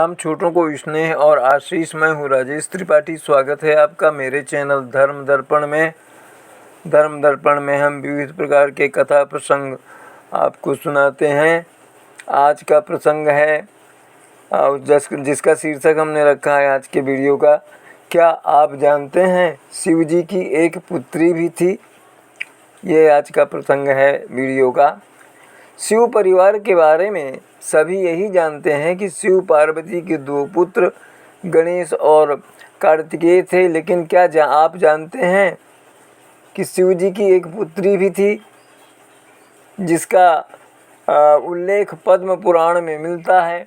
तमाम छोटों को स्नेह और आशीष। मैं हूँ राजेश त्रिपाठी। स्वागत है आपका मेरे चैनल धर्म दर्पण में। धर्म दर्पण में हम विविध प्रकार के कथा प्रसंग आपको सुनाते हैं। आज का प्रसंग है जिसका शीर्षक हमने रखा है आज के वीडियो का, क्या आप जानते हैं शिव जी की एक पुत्री भी थी। ये आज का प्रसंग है वीडियो का। शिव परिवार के बारे में सभी यही जानते हैं कि शिव पार्वती के दो पुत्र गणेश और कार्तिकेय थे, लेकिन क्या आप जानते हैं कि शिव जी की एक पुत्री भी थी जिसका उल्लेख पद्म पुराण में मिलता है।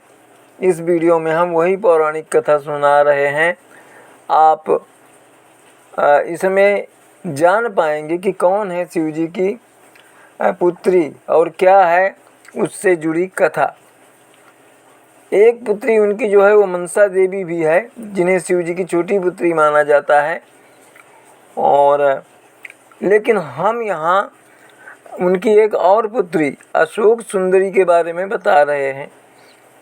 इस वीडियो में हम वही पौराणिक कथा सुना रहे हैं। आप इसमें जान पाएंगे कि कौन है शिव जी की पुत्री और क्या है उससे जुड़ी कथा। एक पुत्री उनकी जो है वो मनसा देवी भी है, जिन्हें शिव जी की छोटी पुत्री माना जाता है। और लेकिन हम यहाँ उनकी एक और पुत्री अशोक सुंदरी के बारे में बता रहे हैं।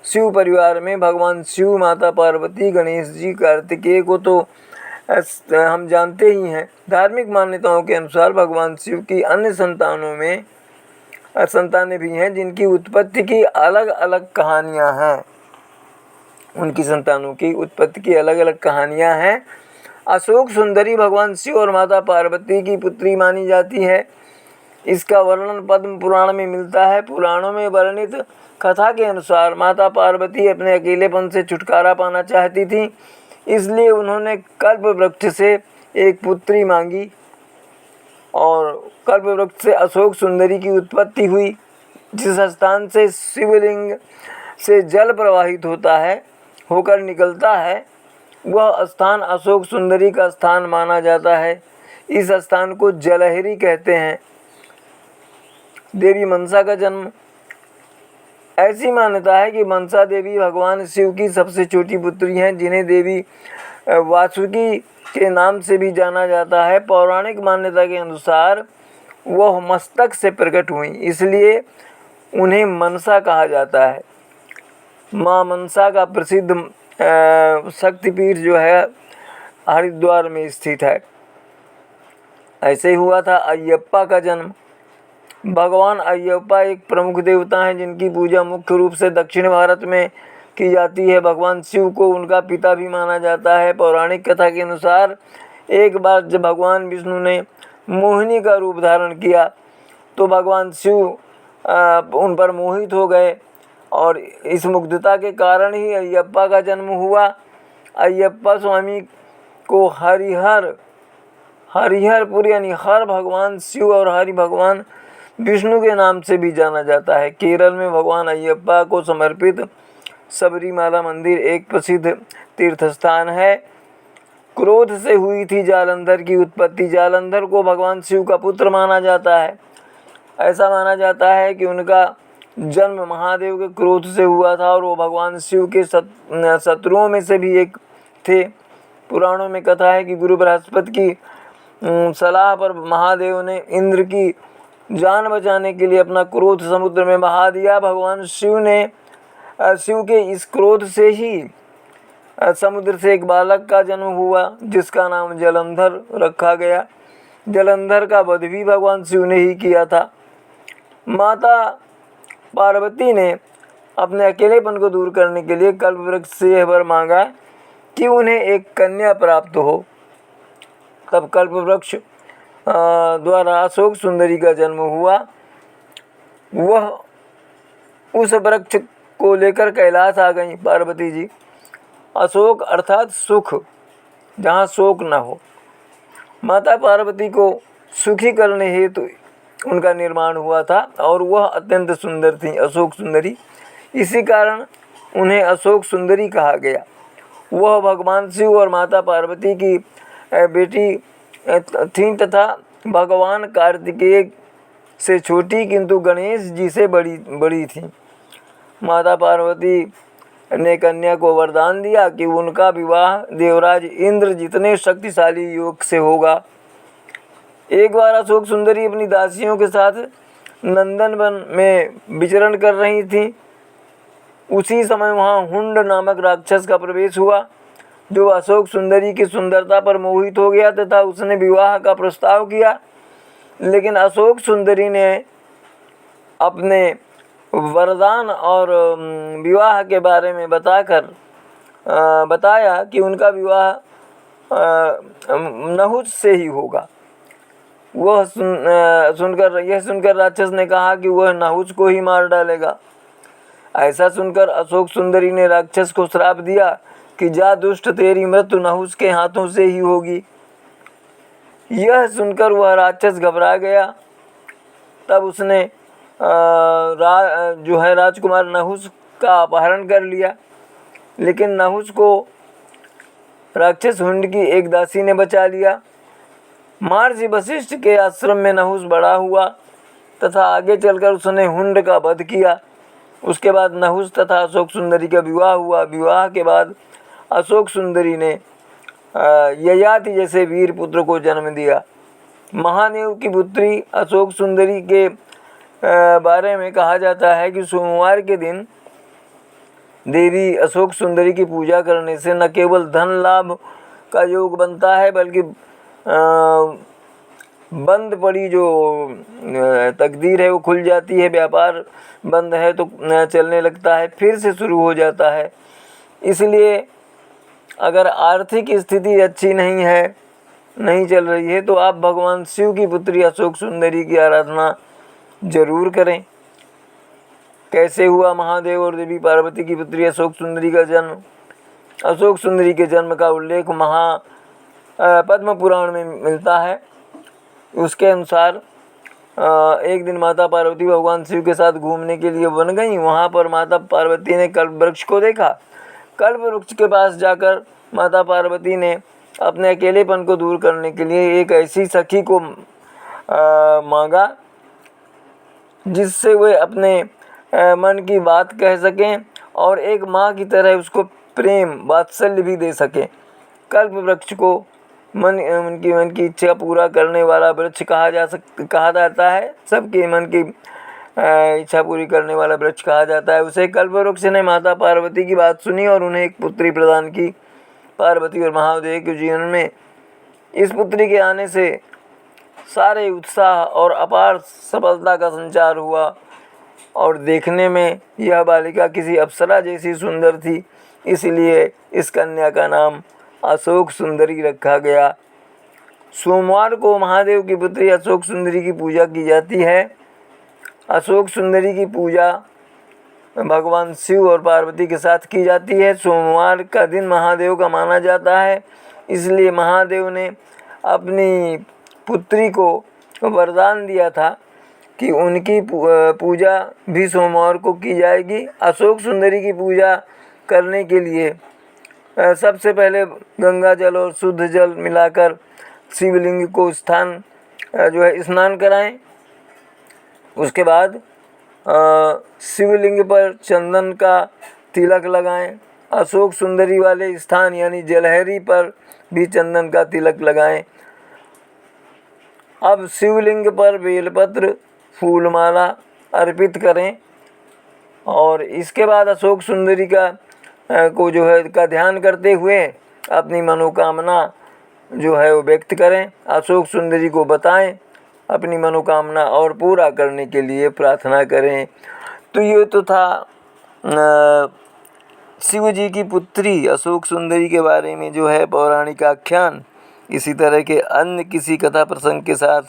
शिव परिवार में भगवान शिव, माता पार्वती, गणेश जी, कार्तिकेय को तो हम जानते ही हैं। धार्मिक मान्यताओं के अनुसार भगवान शिव की अन्य संतानें भी हैं जिनकी उत्पत्ति की अलग अलग कहानियां हैं। उनकी संतानों की उत्पत्ति की अलग अलग कहानियां हैं। अशोक सुंदरी भगवान शिव और माता पार्वती की पुत्री मानी जाती है। इसका वर्णन पद्म पुराण में मिलता है। पुराणों में वर्णित कथा के अनुसार माता पार्वती अपने अकेलेपन से छुटकारा पाना चाहती थी, इसलिए उन्होंने कल्प वृक्ष से एक पुत्री मांगी और कल्प वृक्ष से अशोक सुंदरी की उत्पत्ति हुई। जिस स्थान से शिवलिंग से जल प्रवाहित होकर निकलता है, वह स्थान अशोक सुंदरी का स्थान माना जाता है। इस स्थान को जलहरी कहते हैं। देवी मनसा का जन्म। ऐसी मान्यता है कि मनसा देवी भगवान शिव की सबसे छोटी पुत्री हैं, जिन्हें देवी वासुकी के नाम से भी जाना जाता है। पौराणिक मान्यता के अनुसार वह मस्तक से प्रकट हुई, इसलिए उन्हें मनसा कहा जाता है। माँ मनसा का प्रसिद्ध शक्तिपीठ जो है हरिद्वार में स्थित है। ऐसे ही हुआ था अयप्पा का जन्म। भगवान अयप्पा एक प्रमुख देवता हैं जिनकी पूजा मुख्य रूप से दक्षिण भारत में की जाती है। भगवान शिव को उनका पिता भी माना जाता है। पौराणिक कथा के अनुसार एक बार जब भगवान विष्णु ने मोहिनी का रूप धारण किया तो भगवान शिव उन पर मोहित हो गए और इस मुग्धता के कारण ही अयप्पा का जन्म हुआ। अयप्पा स्वामी को हरिहरपुर यानी हर भगवान शिव और हरि भगवान विष्णु के नाम से भी जाना जाता है। केरल में भगवान अयप्पा को समर्पित सबरीमाला मंदिर एक प्रसिद्ध तीर्थ स्थान है। क्रोध से हुई थी जालंधर की उत्पत्ति। जालंधर को भगवान शिव का पुत्र माना जाता है। ऐसा माना जाता है कि उनका जन्म महादेव के क्रोध से हुआ था और वो भगवान शिव के शत्रुओं में से भी एक थे। पुराणों में कथा है कि गुरु बृहस्पति की सलाह पर महादेव ने इंद्र की जान बचाने के लिए अपना क्रोध समुद्र में बहा दिया। भगवान शिव के इस क्रोध से ही समुद्र से एक बालक का जन्म हुआ जिसका नाम जलंधर रखा गया। जलंधर का वध भी भगवान शिव ने ही किया था। माता पार्वती ने अपने अकेलेपन को दूर करने के लिए कल्प वृक्ष से यह वर मांगा कि उन्हें एक कन्या प्राप्त हो। तब कल्प वृक्ष द्वारा अशोक सुंदरी का जन्म हुआ। वह उस वृक्ष को लेकर कैलाश आ गई पार्वती जी। अशोक अर्थात सुख, जहाँ शोक न हो। माता पार्वती को सुखी करने हेतु उनका निर्माण हुआ था और वह अत्यंत सुंदर थी, अशोक सुंदरी। इसी कारण उन्हें अशोक सुंदरी कहा गया। वह भगवान शिव और माता पार्वती की बेटी थीं तथा भगवान कार्तिकेय से छोटी किंतु गणेश जी से बड़ी थीं। माता पार्वती ने कन्या को वरदान दिया कि उनका विवाह देवराज इंद्र जितने शक्तिशाली योग से होगा। एक बार अशोक सुंदरी अपनी दासियों के साथ नंदनवन में विचरण कर रही थी। उसी समय वहाँ हुंड नामक राक्षस का प्रवेश हुआ, जो अशोक सुंदरी की सुंदरता पर मोहित हो गया तथा उसने विवाह का प्रस्ताव किया। लेकिन अशोक सुंदरी ने अपने वरदान और विवाह के बारे में बताया कि उनका विवाह नहुष से ही होगा। यह सुनकर राक्षस ने कहा कि वह नहुष को ही मार डालेगा। ऐसा सुनकर अशोक सुंदरी ने राक्षस को श्राप दिया कि जा दुष्ट, तेरी मृत्यु नहुष के हाथों से ही होगी। यह सुनकर वह राक्षस घबरा गया। तब उसने राजकुमार नहुष का अपहरण कर लिया। लेकिन नहुष को राक्षस हुंड की एक दासी ने बचा लिया। महर्षि वशिष्ठ के आश्रम में नहुष बड़ा हुआ तथा आगे चलकर उसने हुंड का वध किया। उसके बाद नहुष तथा अशोक सुंदरी का विवाह हुआ। विवाह के बाद अशोक सुंदरी ने ययाति जैसे वीर पुत्र को जन्म दिया। महादेव की पुत्री अशोक सुंदरी के बारे में कहा जाता है कि सोमवार के दिन देवी अशोक सुंदरी की पूजा करने से न केवल धन लाभ का योग बनता है, बल्कि बंद पड़ी जो तकदीर है वो खुल जाती है। व्यापार बंद है तो चलने लगता है, फिर से शुरू हो जाता है। इसलिए अगर आर्थिक स्थिति अच्छी नहीं चल रही है तो आप भगवान शिव की पुत्री अशोक सुंदरी की आराधना जरूर करें। कैसे हुआ महादेव और देवी पार्वती की पुत्री अशोक सुंदरी का जन्म? अशोक सुंदरी के जन्म का उल्लेख पद्म पुराण में मिलता है। उसके अनुसार एक दिन माता पार्वती भगवान शिव के साथ घूमने के लिए वन गई। वहाँ पर माता पार्वती ने कल्प वृक्ष को देखा। कल्प वृक्ष के पास जाकर माता पार्वती ने अपने अकेलेपन को दूर करने के लिए एक ऐसी सखी को मांगा जिससे वे अपने मन की बात कह सकें और एक माँ की तरह उसको प्रेम वात्सल्य भी दे सकें। कल्प वृक्ष को उनकी मन की इच्छा पूरा करने वाला वृक्ष कहा जाता है। सबके मन की इच्छा पूरी करने वाला वृक्ष कहा जाता है उसे। कल्प वृक्ष ने माता पार्वती की बात सुनी और उन्हें एक पुत्री प्रदान की। पार्वती और महादेव के जीवन में इस पुत्री के आने से सारे उत्साह और अपार सफलता का संचार हुआ और देखने में यह बालिका किसी अप्सरा जैसी सुंदर थी, इसलिए इस कन्या का नाम अशोक सुंदरी रखा गया। सोमवार को महादेव की पुत्री अशोक सुंदरी की पूजा की जाती है। अशोक सुंदरी की पूजा भगवान शिव और पार्वती के साथ की जाती है। सोमवार का दिन महादेव का माना जाता है, इसलिए महादेव ने अपनी पुत्री को वरदान दिया था कि उनकी पूजा भी सोमवार को की जाएगी। अशोक सुंदरी की पूजा करने के लिए सबसे पहले गंगा जल और शुद्ध जल मिलाकर शिवलिंग को स्नान कराएं। उसके बाद शिवलिंग पर चंदन का तिलक लगाएं। अशोक सुंदरी वाले स्थान यानी जलहरी पर भी चंदन का तिलक लगाएं। अब शिवलिंग पर बेलपत्र फूलमाला अर्पित करें और इसके बाद अशोक सुंदरी का ध्यान करते हुए अपनी मनोकामना वो व्यक्त करें। अशोक सुंदरी को बताएं, अपनी मनोकामना और पूरा करने के लिए प्रार्थना करें। तो ये तो था शिव जी की पुत्री अशोक सुंदरी के बारे में पौराणिक आख्यान। इसी तरह के अन्य किसी कथा प्रसंग के साथ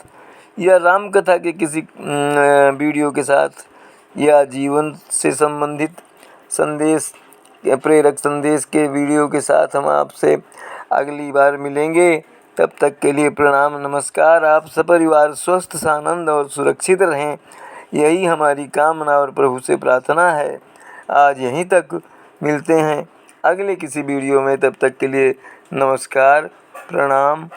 या राम कथा के किसी वीडियो के साथ या जीवन से संबंधित संदेश प्रेरक संदेश के वीडियो के साथ हम आपसे अगली बार मिलेंगे। तब तक के लिए प्रणाम, नमस्कार। आप सपरिवार स्वस्थ, सानंद और सुरक्षित रहें, यही हमारी कामना और प्रभु से प्रार्थना है। आज यहीं तक, मिलते हैं अगले किसी वीडियो में। तब तक के लिए नमस्कार, प्रणाम।